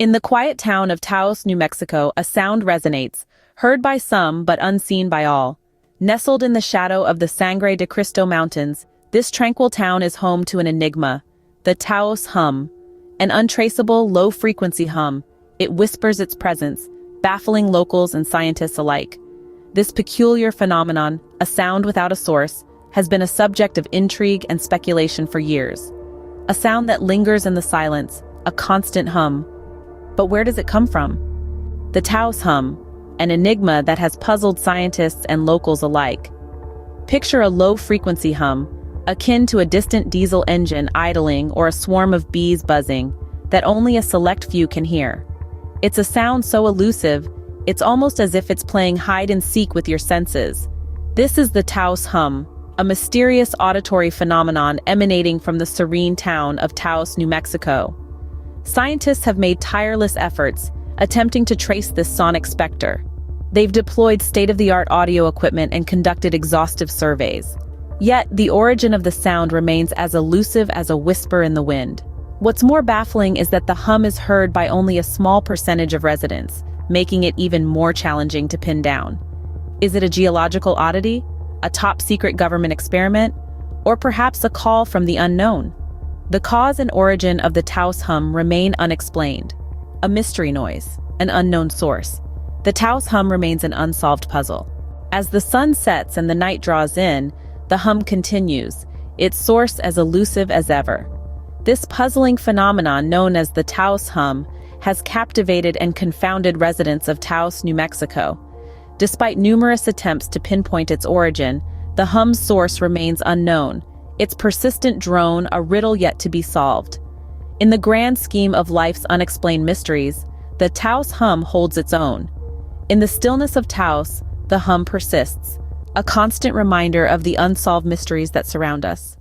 In the quiet town of Taos, New Mexico, a sound resonates, heard by some but unseen by all. Nestled in the shadow of the Sangre de Cristo Mountains, this tranquil town is home to an enigma, the Taos Hum. An untraceable, low-frequency hum, it whispers its presence, baffling locals and scientists alike. This peculiar phenomenon, a sound without a source, has been a subject of intrigue and speculation for years. A sound that lingers in the silence, a constant hum. But where does it come from? The Taos Hum, an enigma that has puzzled scientists and locals alike. Picture a low-frequency hum, akin to a distant diesel engine idling or a swarm of bees buzzing, that only a select few can hear. It's a sound so elusive, it's almost as if it's playing hide-and-seek with your senses. This is the Taos Hum, a mysterious auditory phenomenon emanating from the serene town of Taos, New Mexico. Scientists have made tireless efforts, attempting to trace this sonic specter. They've deployed state-of-the-art audio equipment and conducted exhaustive surveys. Yet, the origin of the sound remains as elusive as a whisper in the wind. What's more baffling is that the hum is heard by only a small percentage of residents, making it even more challenging to pin down. Is it a geological oddity, a top-secret government experiment, or perhaps a call from the unknown? The cause and origin of the Taos Hum remain unexplained. A mystery noise, an unknown source. The Taos Hum remains an unsolved puzzle. As the sun sets and the night draws in, the hum continues, its source as elusive as ever. This puzzling phenomenon, known as the Taos Hum, has captivated and confounded residents of Taos, New Mexico. Despite numerous attempts to pinpoint its origin, the hum's source remains unknown, its persistent drone a riddle yet to be solved. In the grand scheme of life's unexplained mysteries, the Taos Hum holds its own. In the stillness of Taos, the hum persists, a constant reminder of the unsolved mysteries that surround us.